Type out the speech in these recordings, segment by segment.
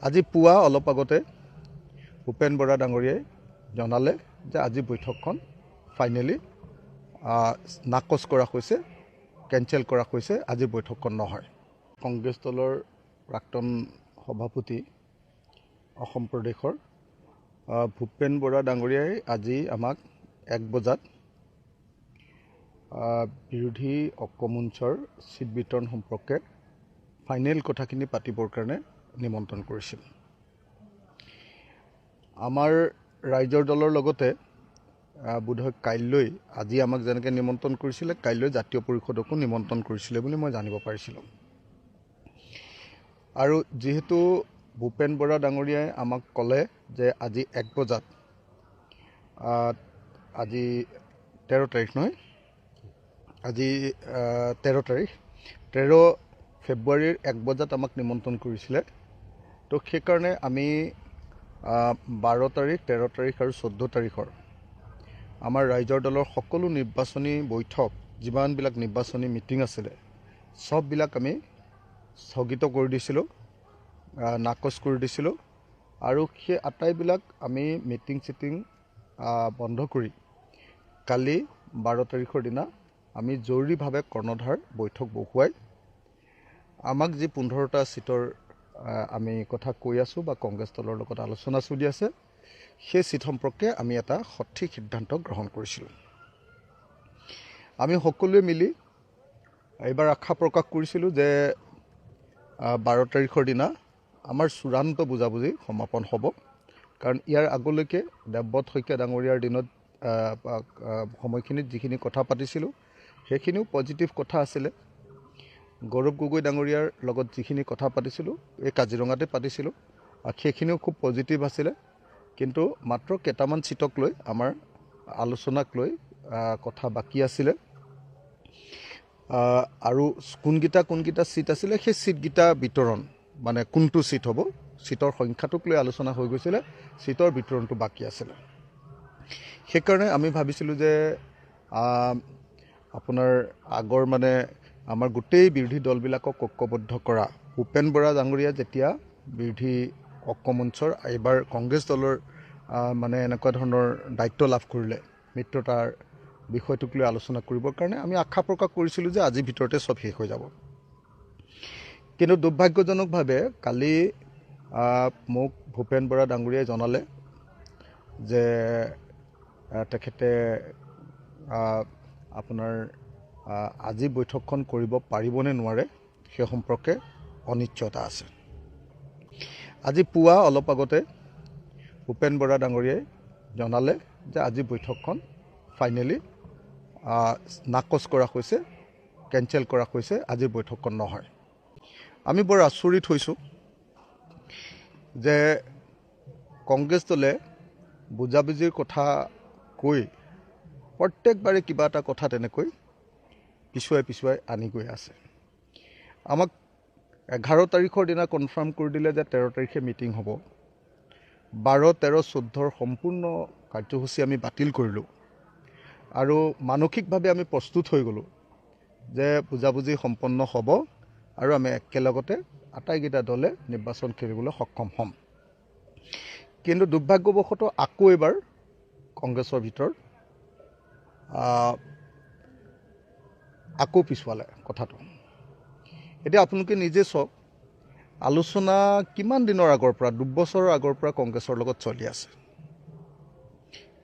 আজি পুৱা অলপ আগতে ভূপেন বৰা ডাঙৰীয়াই জনালে যে আজি বৈঠকখন ফাইনেলি নাকচ কৰা হৈছে, কেঞ্চেল কৰা হৈছে, আজি বৈঠকখন নহয়। কংগ্ৰেছ দলৰ প্ৰাক্তন সভাপতি অসম প্ৰদেশৰ ভূপেন বৰা ডাঙৰীয়াই আজি আমাক 1 বজাত বিৰোধী ঐক্যমঞ্চৰ চিট বিতৰণ সম্পৰ্কে ফাইনেল কথাখিনি পাতিবৰ কাৰণে নিমন্ত্ৰণ কৰিছিল। আমাৰ ৰাইজৰ দলৰ লগতে বোধহয় কাইলৈ আজি আমাক যেনেকৈ নিমন্ত্ৰণ কৰিছিলে, কাইলৈ জাতীয় পৰিষদকো নিমন্ত্ৰণ কৰিছিলে বুলি মই জানিব পাৰিছিলোঁ। আৰু যিহেতু ভূপেন বৰা ডাঙৰীয়াই আমাক ক'লে যে আজি 1 বজাত, আজি 13 তাৰিখ নহয়, আজি 13 তাৰিখ, 13 ফেব্ৰুৱাৰীৰ 1 বজাত আমাক নিমন্ত্ৰণ কৰিছিলে। তো সেইকাৰণে আমি 12 তাৰিখ, 13 তাৰিখ আৰু 14 তাৰিখৰ আমাৰ ৰাইজৰ দলৰ সকলো নিৰ্বাচনী বৈঠক, যিমানবিলাক নিৰ্বাচনী মিটিং আছিলে, সববিলাক আমি স্থগিত কৰি দিছিলোঁ, নাকচ কৰি দিছিলোঁ। আৰু সেই আটাইবিলাক আমি মিটিং চিটিং বন্ধ কৰি কালি 12 তাৰিখৰ দিনা আমি জৰুৰীভাৱে কৰ্ণধাৰ বৈঠক বহুৱাই আমাক যি 15টা চিটৰ আমি কথা কৈ আছোঁ বা কংগ্ৰেছ দলৰ লগত আলোচনা চলি আছে, সেই চিট সম্পৰ্কে আমি এটা সঠিক সিদ্ধান্ত গ্ৰহণ কৰিছিলোঁ। আমি সকলোৱে মিলি এইবাৰ আশা প্ৰকাশ কৰিছিলোঁ যে 12 তাৰিখৰ দিনা আমাৰ চূড়ান্ত বুজাবুজি সমাপন হ'ব। কাৰণ ইয়াৰ আগলৈকে দেৱব্ৰত শইকীয়া ডাঙৰীয়াৰ দিনত সময়খিনিত যিখিনি কথা পাতিছিলোঁ সেইখিনিও পজিটিভ কথা আছিলে। গৌৰৱ গগৈ ডাঙৰীয়াৰ লগত যিখিনি কথা পাতিছিলোঁ, এই কাজিৰঙাতে পাতিছিলোঁ, সেইখিনিও খুব পজিটিভ আছিলে। কিন্তু মাত্ৰ কেইটামান চিটক লৈ আমাৰ আলোচনাক লৈ কথা বাকী আছিলে। আৰু কোনকেইটা চিট আছিলে, সেই চিটকেইটা বিতৰণ, মানে কোনটো চিট হ'ব, চিটৰ সংখ্যাটোক লৈ আলোচনা হৈ গৈছিলে, চিটৰ বিতৰণটো বাকী আছিলে। সেইকাৰণে আমি ভাবিছিলোঁ যে আপোনাৰ আগৰ মানে আমাৰ গোটেই বিৰোধী দলবিলাকক ঐক্যবদ্ধ কৰা ভূপেন বৰা ডাঙৰীয়া যেতিয়া বিৰোধী ঐক্যমঞ্চৰ এইবাৰ কংগ্ৰেছ দলৰ মানে এনেকুৱা ধৰণৰ দায়িত্ব লাভ কৰিলে, মিত্ৰতাৰ বিষয়টোক লৈ আলোচনা কৰিবৰ কাৰণে আমি আশা প্ৰকাশ কৰিছিলোঁ যে আজিৰ ভিতৰতে চব শেষ হৈ যাব। কিন্তু দুৰ্ভাগ্যজনকভাৱে কালি মোক ভূপেন বৰা ডাঙৰীয়াই জনালে যে তেখেতে আপোনাৰ আজি বৈঠকখন কৰিব পাৰিবনে নোৱাৰে সেই সম্পৰ্কে অনিশ্চয়তা আছে। আজি পুৱা অলপ আগতে ভূপেন বৰা ডাঙৰীয়াই জনালে যে আজি বৈঠকখন ফাইনেলি নাকচ কৰা হৈছে, কেঞ্চেল কৰা হৈছে, আজিৰ বৈঠকখন নহয়। আমি বৰ আচৰিত হৈছোঁ যে কংগ্ৰেছ দলে বুজাবুজিৰ কথা কৈ প্ৰত্যেকবাৰে কিবা এটা কথা তেনেকৈ পিছুৱাই আনি গৈ আছে। আমাক 11 তাৰিখৰ দিনা কনফাৰ্ম কৰি দিলে যে 13 তাৰিখে মিটিং হ'ব। 12, 13, 14 সম্পূৰ্ণ কাৰ্যসূচী আমি বাতিল কৰিলোঁ আৰু মানসিকভাৱে আমি প্ৰস্তুত হৈ গ'লোঁ যে বুজাবুজি সম্পন্ন হ'ব আৰু আমি একেলগতে আটাইকেইটা দলে নিৰ্বাচন খেলিবলৈ সক্ষম হ'ম। কিন্তু দুৰ্ভাগ্যবশতঃ আকৌ এবাৰ কংগ্ৰেছৰ ভিতৰত আকৌ পিছুৱালে কথাটো। এতিয়া আপোনালোকে নিজে চাওক, আলোচনা কিমান দিনৰ আগৰ পৰা, 2 বছৰৰ আগৰ পৰা কংগ্ৰেছৰ লগত চলি আছে।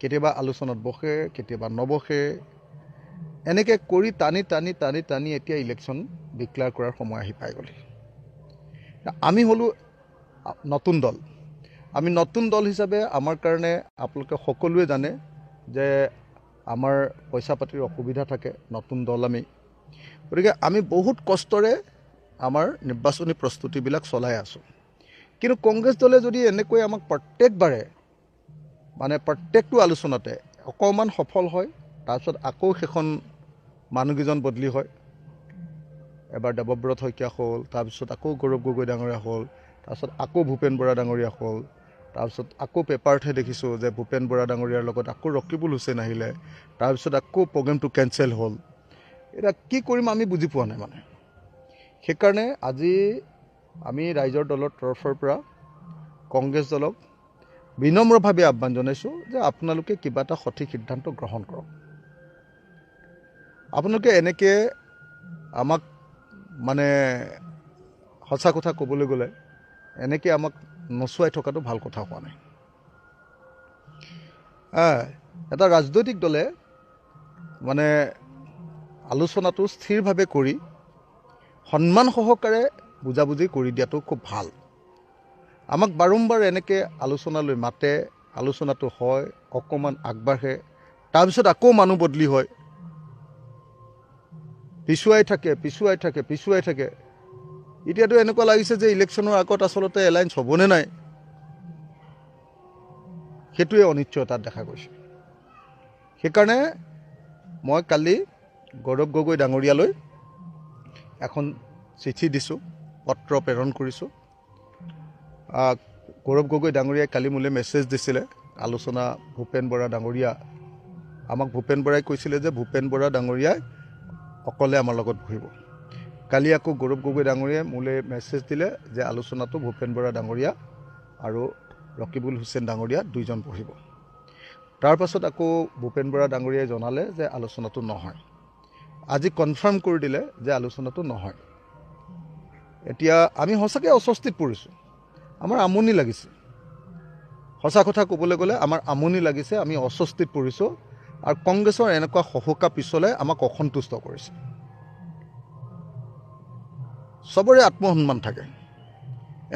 কেতিয়াবা আলোচনাত বহে, কেতিয়াবা নবহে, এনেকৈ কৰি টানি এতিয়া ইলেকশ্যন ডিক্লেয়াৰ কৰাৰ সময় আহি পাই গ'ল। আমি হ'লোঁ নতুন দল। আমি নতুন দল হিচাপে আমাৰ কাৰণে আপোনালোকে সকলোৱে জানে যে আমাৰ পইচা পাতিৰ অসুবিধা থাকে, নতুন দল আমি। গতিকে আমি বহুত কষ্টৰে আমাৰ নিৰ্বাচনী প্ৰস্তুতিবিলাক চলাই আছোঁ। কিন্তু কংগ্ৰেছ দলে যদি এনেকৈ আমাক প্ৰত্যেকবাৰে, মানে প্ৰত্যেকটো আলোচনাতে অকণমান সফল হয়, তাৰপিছত আকৌ সেইখন মানুহকেইজন বদলি হয়। এবাৰ দেৱব্ৰত শইকীয়া হ'ল, তাৰপিছত আকৌ গৌৰৱ গগৈ ডাঙৰীয়া হ'ল, তাৰপিছত আকৌ ভূপেন বৰা ডাঙৰীয়া হ'ল, তাৰপিছত আকৌ পেপাৰতহে দেখিছোঁ যে ভূপেন বৰা ডাঙৰীয়াৰ লগত আকৌ ৰকিবুল হুছেইন আহিলে, তাৰপিছত আকৌ প্ৰগ্ৰেমটো কেঞ্চেল হ'ল। এতিয়া কি কৰিম আমি বুজি পোৱা নাই মানে। সেইকাৰণে আজি আমি ৰাইজৰ দলৰ তৰফৰ পৰা কংগ্ৰেছ দলক বিনম্ৰভাৱে আহ্বান জনাইছোঁ যে আপোনালোকে কিবা এটা সঠিক সিদ্ধান্ত গ্ৰহণ কৰক। আপোনালোকে এনেকৈ আমাক মানে সঁচা কথা ক'বলৈ গ'লে এনেকৈ আমাক নচুৱাই থকাটো ভাল কথা হোৱা নাই। এটা ৰাজনৈতিক দলে মানে আলোচনাটো স্থিৰভাৱে কৰি সন্মান সহকাৰে বুজাবুজি কৰি দিয়াটো খুব ভাল। আমাক বাৰম্বাৰ এনেকৈ আলোচনালৈ মাতে, আলোচনাটো হয়, অকণমান আগবাঢ়ে, তাৰপিছত আকৌ মানুহ বদলি হয়, পিছুৱাই থাকে। এতিয়াতো এনেকুৱা লাগিছে যে ইলেকশ্যনৰ আগত আচলতে এলায়েন্স হ'বনে নাই, সেইটোৱে অনিশ্চয়তাত দেখা গৈছে। সেইকাৰণে মই কালি গৌৰৱ গগৈ ডাঙৰীয়ালৈ এখন চিঠি দিছোঁ, পত্ৰ প্ৰেৰণ কৰিছোঁ। গৌৰৱ গগৈ ডাঙৰীয়াই কালি মোলৈ মেছেজ দিছিলে, আলোচনা ভূপেন বৰা ডাঙৰীয়া, আমাক ভূপেন বৰাই কৈছিলে যে ভূপেন বৰা ডাঙৰীয়াই অকলে আমাৰ লগত বহিব। কালি আকৌ গৌৰৱ গগৈ ডাঙৰীয়াই মোলৈ মেছেজ দিলে যে আলোচনাটো ভূপেন বৰা ডাঙৰীয়া আৰু ৰকিবুল হুছেইন ডাঙৰীয়া দুইজন বহিব। তাৰ পাছত আকৌ ভূপেন বৰা ডাঙৰীয়াই জনালে যে আলোচনাটো নহয়। আজি কনফাৰ্ম কৰি দিলে যে আলোচনাটো নহয়। এতিয়া আমি সঁচাকৈ অস্বস্তিত পৰিছোঁ, আমাৰ আমনি লাগিছে। সঁচা কথা ক'বলৈ গ'লে আমাৰ আমনি লাগিছে, আমি অস্বস্তিত পৰিছোঁ। আৰু কংগ্ৰেছৰ এনেকুৱা সহুকা পিছলৈ আমাক অসন্তুষ্ট কৰিছে। চবৰে আত্মসন্মান থাকে,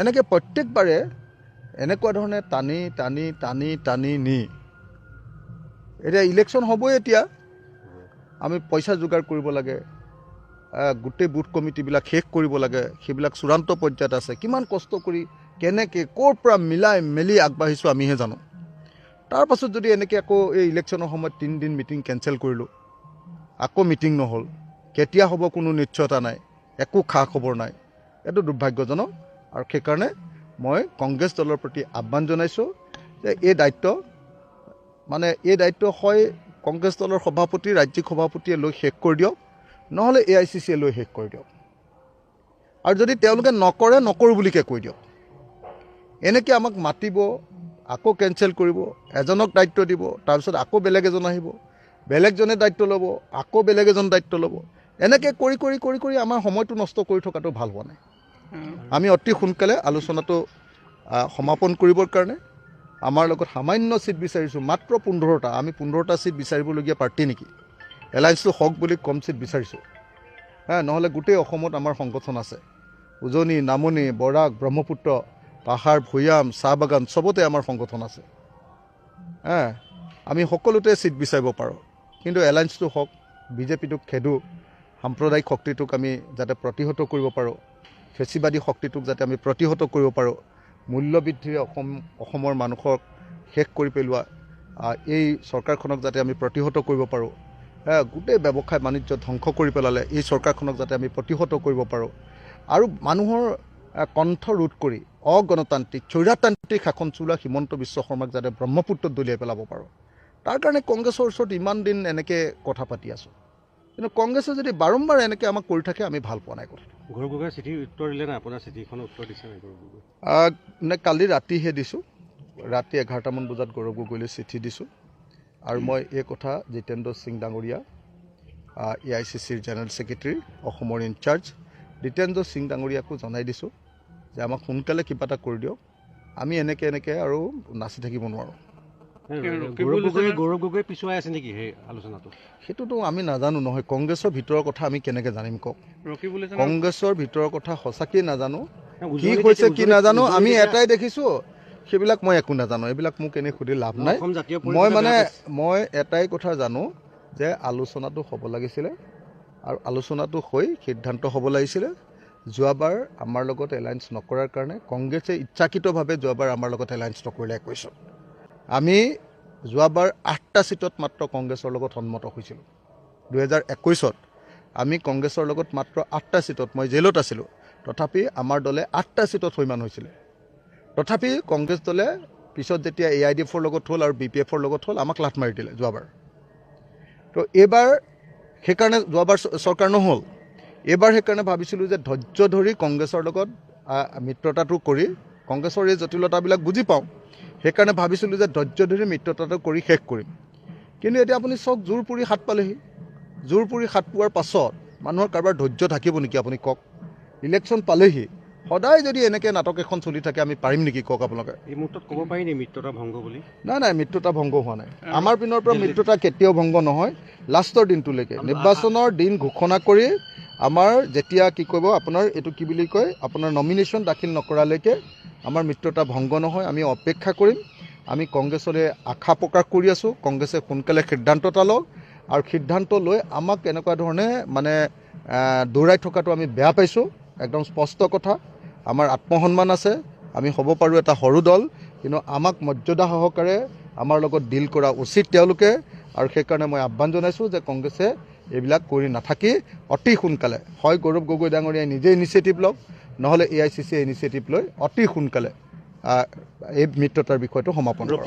এনেকৈ প্ৰত্যেকবাৰে এনেকুৱা ধৰণে টানি নি এতিয়া ইলেকশ্যন হ'বই। এতিয়া আমি পইচা যোগাৰ কৰিব লাগে, গোটেই বুথ কমিটিবিলাক শেষ কৰিব লাগে, সেইবিলাক চূড়ান্ত পৰ্যায়ত আছে। কিমান কষ্ট কৰি কেনেকৈ ক'ৰ পৰা মিলাই মেলি আগবাঢ়িছোঁ আমিহে জানো। তাৰপাছত যদি এনেকৈ আকৌ এই ইলেকশ্যনৰ সময়ত 3 দিন মিটিং কেঞ্চেল কৰিলোঁ, আকৌ মিটিং নহ'ল, কেতিয়া হ'ব কোনো নিশ্চয়তা নাই, একো খা খবৰ নাই, এইটো দুৰ্ভাগ্যজনক। আৰু সেইকাৰণে মই কংগ্ৰেছ দলৰ প্ৰতি আহ্বান জনাইছোঁ যে এই দায়িত্ব হয় কংগ্ৰেছ দলৰ সভাপতি, ৰাজ্যিক সভাপতিয়ে লৈ শেষ কৰি দিয়ক, নহ'লে AICCয়ে লৈ শেষ কৰি দিয়ক। আৰু যদি তেওঁলোকে নকৰোঁ বুলিকে কৈ দিয়ক। এনেকৈ আমাক মাতিব, আকৌ কেঞ্চেল কৰিব, এজনক দায়িত্ব দিব, তাৰপিছত আকৌ বেলেগ এজন আহিব, বেলেগজনে দায়িত্ব ল'ব, আকৌ বেলেগ এজন দায়িত্ব ল'ব। এনেকৈ কৰি আমাৰ সময়টো নষ্ট কৰি থকাটো ভাল হোৱা নাই। আমি অতি সোনকালে আলোচনাটো সমাপন কৰিবৰ কাৰণে আমাৰ লগত সামান্য চিট বিচাৰিছোঁ, মাত্ৰ 15টা। আমি 15টা চিট বিচাৰিবলগীয়া পাৰ্টি নেকি? এলায়েন্সটো হওক বুলি কম চিট বিচাৰিছোঁ, নহ'লে গোটেই অসমত আমাৰ সংগঠন আছে। উজনি, নামনি, বৰাক, ব্ৰহ্মপুত্ৰ, পাহাৰ, ভৈয়াম, চাহ বাগান চবতে আমাৰ সংগঠন আছে। আমি সকলোতে চিট বিচাৰিব পাৰোঁ, কিন্তু এলায়েন্সটো হওক। বিজেপিটোক খেদোঁ, সাম্প্ৰদায়িক শক্তিটোক আমি যাতে প্ৰতিহত কৰিব পাৰোঁ, ফেচিবাদী শক্তিটোক যাতে আমি প্ৰতিহত কৰিব পাৰোঁ, মূল্যবৃদ্ধিৰে অসমৰ মানুহক শেষ কৰি পেলোৱা এই চৰকাৰখনক যাতে আমি প্ৰতিহত কৰিব পাৰোঁ, গোটেই ব্যৱসায় বাণিজ্য ধ্বংস কৰি পেলালে এই চৰকাৰখনক যাতে আমি প্ৰতিহত কৰিব পাৰোঁ, আৰু মানুহৰ কণ্ঠ ৰোধ কৰি অগণতান্ত্ৰিক স্বৈৰতান্ত্ৰিক শাসন চলোৱা হিমন্ত বিশ্ব শৰ্মাক যাতে ব্ৰহ্মপুত্ৰত দলিয়াই পেলাব পাৰোঁ। তাৰ কাৰণে কংগ্ৰেছৰ ওচৰত ইমান দিন এনেকৈ কথা পাতি আছোঁ। কিন্তু কংগ্ৰেছে যদি বাৰম্বাৰ এনেকৈ আমাক কৰি থাকে, আমি ভাল পোৱা নাই কথাটো। গৌৰৱ গগৈয়ে চিঠি উত্তৰ দিলে নাই? আপোনাৰ চিঠিখনৰ উত্তৰ দিছে নাই গৌৰৱ গগৈ? কালি ৰাতিহে দিছোঁ, ৰাতি 11টামান বজাত গৌৰৱ গগৈলৈ চিঠি দিছোঁ। আৰু মই এই কথা জিতেন্দ্ৰ সিং ডাঙৰীয়া, AICCৰ জেনেৰেল ছেক্ৰেটাৰী, অসমৰ ইনচাৰ্জ জিতেন্দ্ৰ সিং ডাঙৰীয়াকো জনাই দিছোঁ যে আমাক সোনকালে কিবা এটা কৰি দিয়ক, আমি এনেকৈ আৰু নাচি থাকিব নোৱাৰোঁ। গৌৰৱ গগৈ পিছুৱাই আছে নেকি সেই আলোচনাটো? সেইটোতো আমি নাজানো নহয়, কংগ্ৰেছৰ ভিতৰৰ কথা আমি কেনেকৈ জানিম কওক? কংগ্ৰেছৰ ভিতৰৰ কথা সঁচাকৈয়ে নাজানো, কি হৈছে কি নাজানো। আমি এটাই দেখিছোঁ, সেইবিলাক মই একো নাজানো, এইবিলাক মোক এনেই সুধি লাভ নাই। মই এটাই কথা জানো যে আলোচনাটো হ'ব লাগিছিলে, আৰু আলোচনাটো হৈ সিদ্ধান্ত হ'ব লাগিছিলে। যোৱাবাৰ আমাৰ লগত এলায়েন্স নকৰাৰ কাৰণে কংগ্ৰেছে ইচ্ছাকৃতভাৱে যোৱাবাৰ আমাৰ লগত এলায়েন্স নকৰিলে কৈছোঁ। আমি যোৱাবাৰ 8টা চিটত মাত্ৰ কংগ্ৰেছৰ লগত সন্মত হৈছিলোঁ। 2021ত আমি কংগ্ৰেছৰ লগত মাত্ৰ 8টা চিটত, মই জেলত আছিলোঁ, তথাপি আমাৰ দলে 8টা চিটত সৈমান হৈছিলে। তথাপি কংগ্ৰেছ দলে পিছত যেতিয়া AIDFৰ লগত হ'ল আৰু BPFৰ লগত হ'ল, আমাক লাঠ মাৰি দিলে যোৱাবাৰ। তো এইবাৰ সেইকাৰণে যোৱাবাৰ চৰকাৰ নহ'ল। এইবাৰ সেইকাৰণে ভাবিছিলোঁ যে ধৈৰ্য ধৰি কংগ্ৰেছৰ লগত মিত্ৰতাটো কৰি কংগ্ৰেছৰ এই জটিলতাবিলাক বুজি পাওঁ সেইকাৰণে ভাবিছিলোঁ যে ধৈৰ্য ধৰি মিত্ৰতাটো কৰি শেষ কৰিম কিন্তু এতিয়া আপুনি চাওক জোৰ পুৰি হাত পালেহি জোৰ পুৰি হাত পোৱাৰ পাছত মানুহৰ কাৰোবাৰ ধৈৰ্য থাকিব নেকি আপুনি কওক ইলেকশ্যন পালেহি সদায় যদি এনেকৈ নাটক এখন চলি থাকে আমি পাৰিম নেকি কওক আপোনালোকে এই মুহূৰ্তত ক'ব পাৰি নি মিত্ৰতা ভংগ বুলি নাই মিত্ৰতা ভংগ হোৱা নাই আমাৰ পিনৰ পৰা মিত্ৰতা কেতিয়াও ভংগ নহয় লাষ্টৰ দিনটোলৈকে নিৰ্বাচনৰ দিন ঘোষণা কৰি আমাৰ যেতিয়া কি ক'ব আপোনাৰ এইটো কি বুলি কয় আপোনাৰ নমিনেশ্যন দাখিল নকৰালৈকে আমাৰ মিত্ৰতা ভংগ নহয় আমি অপেক্ষা কৰিম আমি কংগ্ৰেছলৈ আশা প্ৰকাশ কৰি আছোঁ কংগ্ৰেছে সোনকালে সিদ্ধান্ত এটা লওক আৰু সিদ্ধান্ত লৈ আমাক এনেকুৱা ধৰণে মানে দৌৰাই থকাটো আমি বেয়া পাইছোঁ একদম স্পষ্ট কথা আমাৰ আত্মসন্মান আছে আমি হ'ব পাৰোঁ এটা সৰু দল কিন্তু আমাক মৰ্যাদা সহকাৰে আমাৰ লগত ডিল কৰা উচিত তেওঁলোকে আৰু সেইকাৰণে মই আহ্বান জনাইছোঁ যে কংগ্ৰেছে এইবিলাক কৰি নাথাকি অতি সোনকালে হয় গৌৰৱ গগৈ ডাঙৰীয়াই নিজে ইনিচিয়েটিভ লওক নহ'লে AICCয়ে ইনিচিয়েটিভ লৈ অতি সোনকালে এই মিত্ৰতাৰ বিষয়টো সমাপন কৰক